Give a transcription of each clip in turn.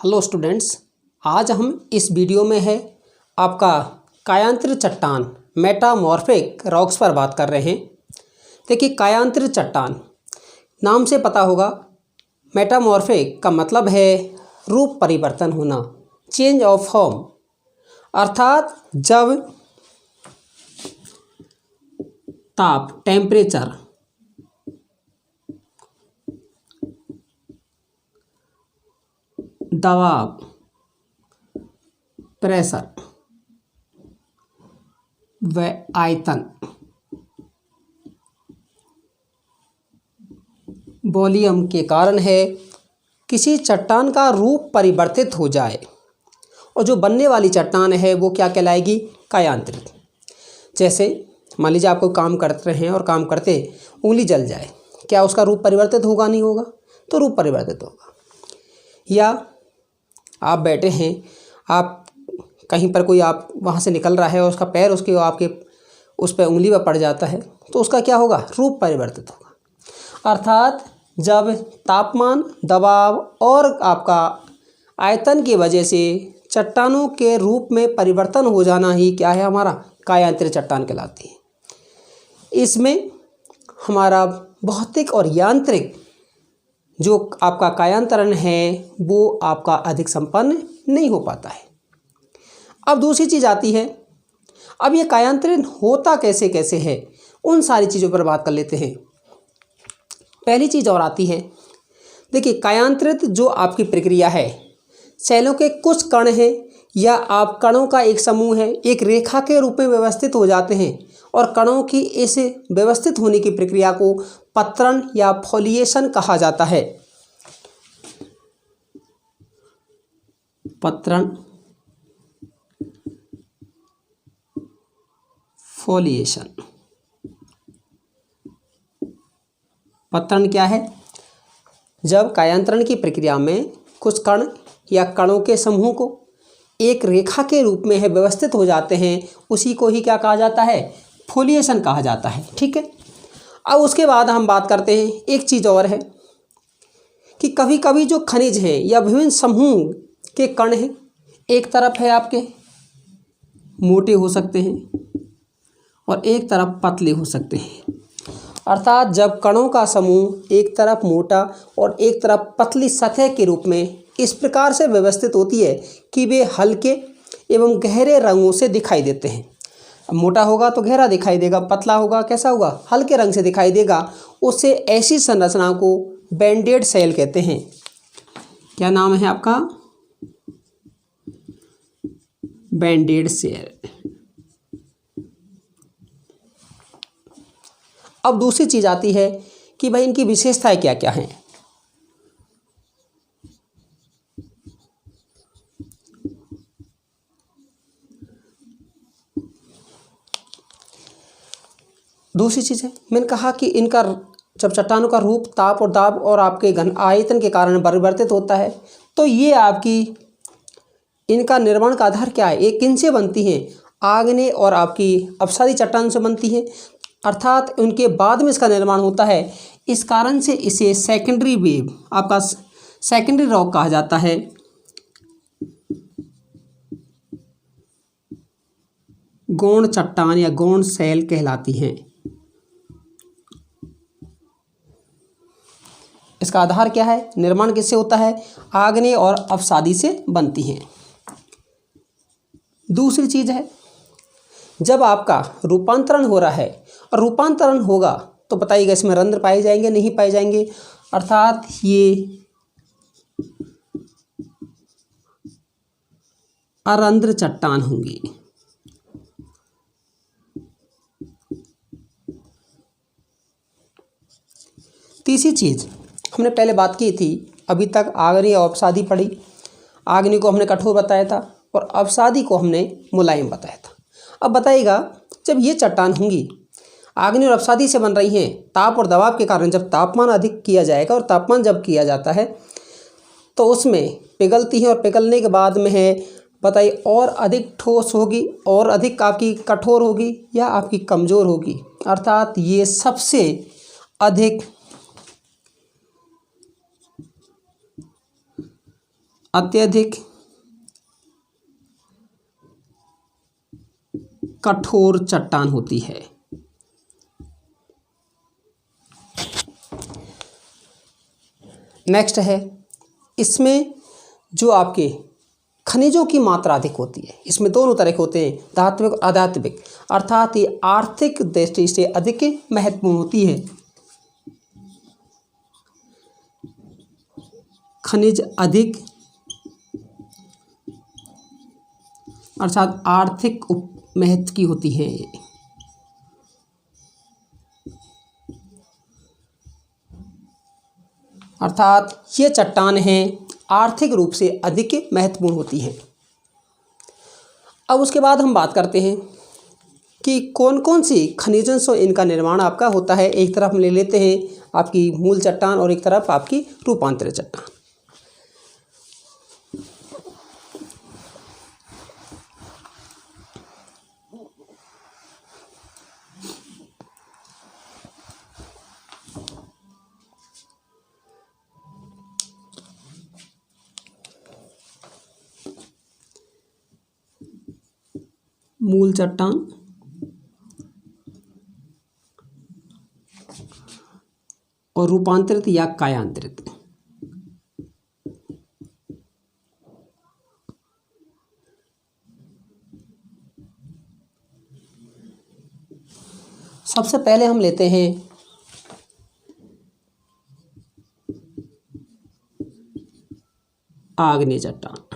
Hello students, आज हम इस वीडियो में है आपका कायांतर चट्टान मेटामॉर्फिक रॉक्स पर बात कर रहे हैं। देखिए, कायांतर चट्टान नाम से पता होगा, मेटामॉर्फिक का मतलब है रूप परिवर्तन होना, चेंज ऑफ फॉर्म। अर्थात जब ताप टेम्परेचर दबाव प्रेशर व आयतन वॉल्यूम के कारण है किसी चट्टान का रूप परिवर्तित हो जाए और जो बनने वाली चट्टान है वो क्या कहलाएगी? कायांतरित। जैसे मान लीजिए आप कोई काम करते हैं और काम करते उंगली जल जाए, क्या उसका रूप परिवर्तित होगा? नहीं होगा, तो रूप परिवर्तित होगा। या आप बैठे हैं, आप कहीं पर कोई आप वहाँ से निकल रहा है और उसका पैर उसके आपके उस पर उंगली पर पड़ जाता है, तो उसका क्या होगा? रूप परिवर्तित होगा। अर्थात जब तापमान, दबाव और आपका आयतन की वजह से चट्टानों के रूप में परिवर्तन हो जाना ही क्या है? हमारा कायांतरित चट्टान कहलाती है। इसमें हमारा भौतिक और यांत्रिक जो आपका कायांतरण है वो आपका अधिक संपन्न नहीं हो पाता है। अब दूसरी चीज़ आती है, अब ये कायांतरण होता कैसे कैसे है, उन सारी चीज़ों पर बात कर लेते हैं। पहली चीज़ और आती है, देखिए, कायांतरित जो आपकी प्रक्रिया है, सेलों के कुछ कण हैं या आप कणों का एक समूह है, एक रेखा के रूप में व्यवस्थित हो जाते हैं और कणों की इस व्यवस्थित होने की प्रक्रिया को पत्रण या फोलिएशन कहा जाता है। पत्रण, फोलिएशन। पत्रण क्या है? जब कायांतरण की प्रक्रिया में कुछ कण या कणों के समूह को एक रेखा के रूप में है व्यवस्थित हो जाते हैं, उसी को ही क्या कहा जाता है? फोलिएशन कहा जाता है। ठीक है। अब उसके बाद हम बात करते हैं, एक चीज़ और है कि कभी कभी जो खनिज हैं या विभिन्न समूह के कण हैं, एक तरफ है आपके मोटे हो सकते हैं और एक तरफ पतले हो सकते हैं। अर्थात जब कणों का समूह एक तरफ मोटा और एक तरफ पतली सतह के रूप में इस प्रकार से व्यवस्थित होती है कि वे हल्के एवं गहरे रंगों से दिखाई देते हैं। मोटा होगा तो गहरा दिखाई देगा, पतला होगा कैसा होगा? हल्के रंग से दिखाई देगा। उससे ऐसी संरचना को बैंडेड सेल कहते हैं। क्या नाम है आपका? बैंडेड सेल। अब दूसरी चीज़ आती है कि भाई इनकी विशेषताएं क्या क्या हैं। दूसरी चीज़ है, मैंने कहा कि इनका जब चट्टानों का रूप ताप और दाब और आपके घन आयतन के कारण परिवर्तित होता है, तो ये आपकी इनका निर्माण का आधार क्या है? ये किन से बनती हैं? आग्नेय और आपकी अपसारी चट्टान से बनती हैं। अर्थात उनके बाद में इसका निर्माण होता है। इस कारण से इसे सेकेंडरी वेव, आपका सेकेंडरी रॉक कहा जाता है। गौण चट्टान या गौण सेल कहलाती हैं। इसका आधार क्या है? निर्माण किससे होता है? आग्नेय और अपसादी से बनती हैं। दूसरी चीज़ है, जब आपका रूपांतरण हो रहा है और रूपांतरण होगा तो बताइएगा इसमें रंध्र पाए जाएंगे, नहीं पाए जाएंगे? अर्थात ये अरंध्र चट्टान होंगी। तीसरी चीज़ हमने पहले बात की थी, अभी तक आग्नेय और अपसादी पढ़ी। आग्नेय को हमने कठोर बताया था और अपसादी को हमने मुलायम बताया था। अब बताइएगा, जब ये चट्टान होंगी आग्नेय और अपसादी से बन रही हैं, ताप और दबाव के कारण जब तापमान अधिक किया जाएगा और तापमान जब किया जाता है तो उसमें पिघलती हैं और पिघलने के बाद में है बताइए और अधिक ठोस होगी और अधिक आपकी कठोर होगी या आपकी कमज़ोर होगी। अर्थात ये सबसे अधिक अत्यधिक कठोर चट्टान होती है। नेक्स्ट है, इसमें जो आपके खनिजों की मात्रा अधिक होती है। इसमें दोनों तरह के होते हैं, धात्विक और अधात्विक, अर्थात ये आर्थिक दृष्टि से अधिक महत्वपूर्ण होती है। खनिज अधिक अर्थात आर्थिक महत्व की होती है। अर्थात ये चट्टान हैं आर्थिक रूप से अधिक महत्वपूर्ण होती हैं। अब उसके बाद हम बात करते हैं कि कौन कौन सी खनिजों से इनका निर्माण आपका होता है। एक तरफ हम ले लेते हैं आपकी मूल चट्टान और एक तरफ आपकी रूपांतरित चट्टान। मूल चट्टान और रूपांतरित या कायांतरित। सबसे पहले हम लेते हैं आग्नेय चट्टान।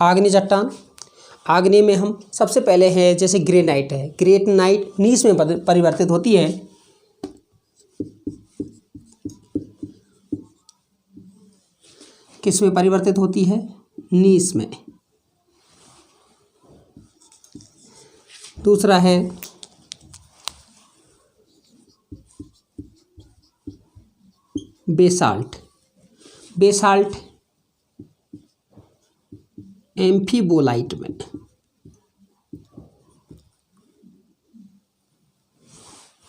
आग्नेय चट्टान, आग्नेय में हम सबसे पहले है जैसे ग्रेनाइट है। ग्रेनाइट नीस में परिवर्तित होती है। किस में परिवर्तित होती है? नीस में। दूसरा है बेसाल्ट। बेसाल्ट एम्फीबोलाइट में।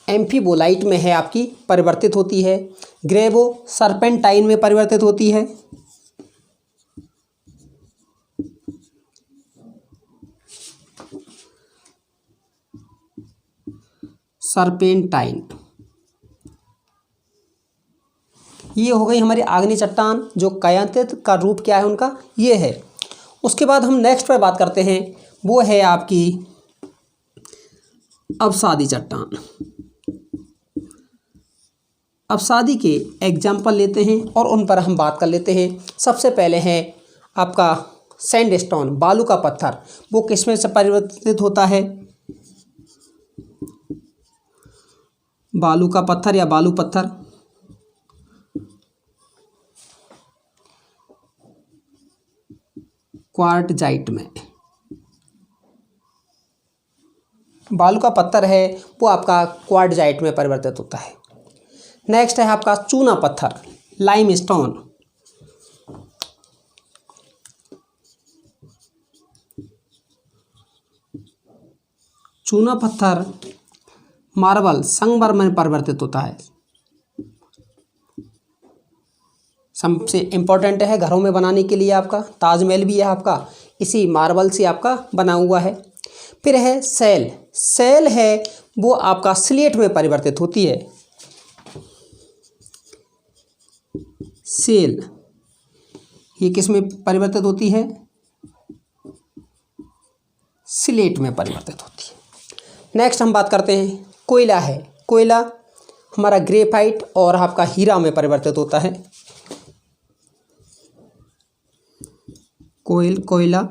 एम्फीबोलाइट में है आपकी परिवर्तित होती है। ग्रेवो सर्पेंटाइन में परिवर्तित होती है। सर्पेंटाइन, ये हो गई हमारी आग्नेय चट्टान। जो कायांतरित का रूप क्या है उनका, ये है। उसके बाद हम नेक्स्ट पर बात करते हैं, वो है आपकी अवसादी चट्टान। अवसादी के एग्जाम्पल लेते हैं और उन पर हम बात कर लेते हैं। सबसे पहले है आपका सैंडस्टोन, बालू का पत्थर। वो किसमें से परिवर्तित होता है? बालू का पत्थर या बालू पत्थर। क्वार्टजाइट में। बालू का पत्थर है वो आपका क्वार्टजाइट में परिवर्तित होता है। नेक्स्ट है आपका चूना पत्थर, लाइमस्टोन। चूना पत्थर मार्बल, संगमरमर में परिवर्तित होता है। सबसे इम्पोर्टेंट है घरों में बनाने के लिए आपका। ताजमहल भी है आपका इसी मार्बल से आपका बना हुआ है। फिर है सेल। सेल है वो आपका स्लेट में परिवर्तित होती है। सेल ये किस में परिवर्तित होती है? स्लेट में परिवर्तित होती है। नेक्स्ट हम बात करते हैं कोयला है। कोयला हमारा ग्रेफाइट और आपका हीरा में परिवर्तित होता है। कोयला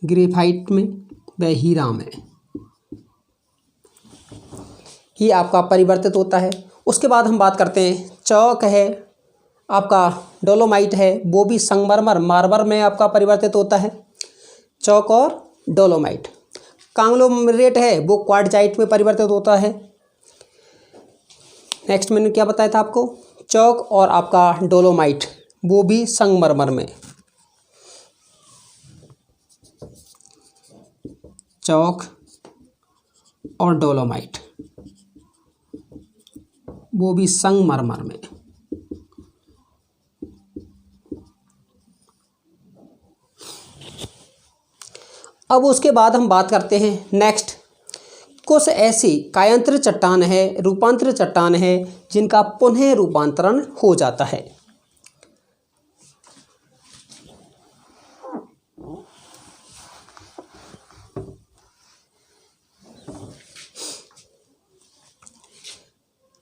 ग्रेफाइट में व हीरा में ही आपका परिवर्तित होता है। उसके बाद हम बात करते हैं चौक है आपका, डोलोमाइट है वो भी संगमरमर मार्बल में आपका परिवर्तित होता है। चौक और डोलोमाइट। कांग्लोमरेट है वो क्वार्टजाइट में परिवर्तित होता है। नेक्स्ट मैंने क्या बताया था आपको? चौक और आपका डोलोमाइट वो भी संगमरमर में। चौक और डोलोमाइट, वो भी संगमरमर में। अब उसके बाद हम बात करते हैं नेक्स्ट, कुछ ऐसी कायांतरित चट्टान है, रूपांतरित चट्टान है, जिनका पुनः रूपांतरण हो जाता है।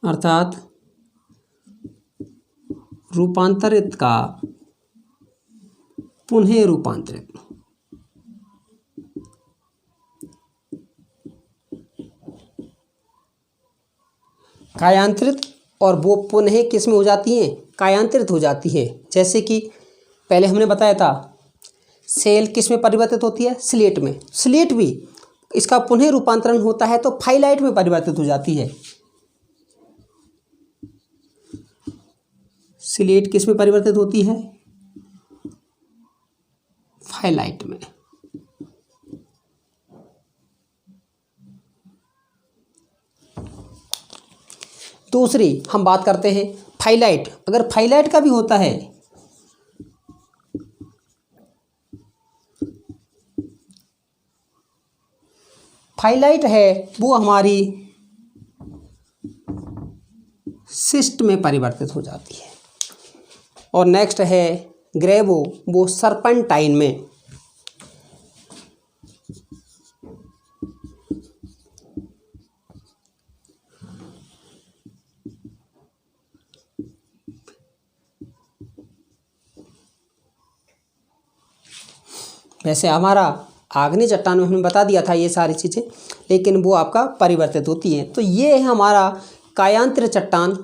अर्थात रूपांतरित का पुनः रूपांतरित। कायांतरित और वो पुनः किस में हो जाती हैं? कायांतरित हो जाती है। जैसे कि पहले हमने बताया था सेल किस में परिवर्तित होती है? स्लेट में। स्लेट भी इसका पुनः रूपांतरण होता है तो फाइलाइट में परिवर्तित हो जाती है। स्लेट किस में परिवर्तित होती है? फाइलाइट में। दूसरी हम बात करते हैं फाइलाइट। अगर फाइलाइट का भी होता है, फाइलाइट है वो हमारी सिस्ट में परिवर्तित हो जाती है। और नेक्स्ट है ग्रेवो, वो सर्पेंटाइन में। वैसे हमारा आग्नेय चट्टान में हमने बता दिया था ये सारी चीज़ें, लेकिन वो आपका परिवर्तित होती हैं। तो ये है हमारा कायांतरित चट्टान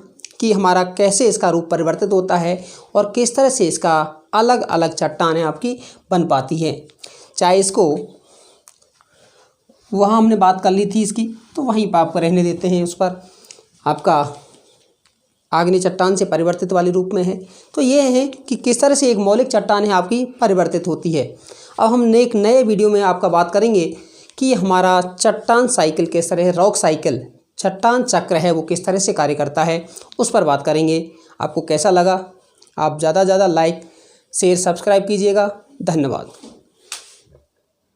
कि हमारा कैसे इसका रूप परिवर्तित होता है और किस तरह से इसका अलग अलग चट्टानें आपकी बन पाती हैं। चाहे इसको वहाँ हमने बात कर ली थी इसकी, तो वहीं पर आपको रहने देते हैं। उस पर आपका आग्नेय चट्टान से परिवर्तित वाले रूप में है। तो ये है कि किस तरह से एक मौलिक चट्टान है आपकी परिवर्तित होती है। अब हम एक नए वीडियो में आपका बात करेंगे कि हमारा चट्टान साइकिल किस तरह, रॉक साइकिल चट्टान चक्र है वो किस तरह से कार्य करता है, उस पर बात करेंगे। आपको कैसा लगा? आप ज़्यादा से ज़्यादा लाइक शेयर सब्सक्राइब कीजिएगा। धन्यवाद।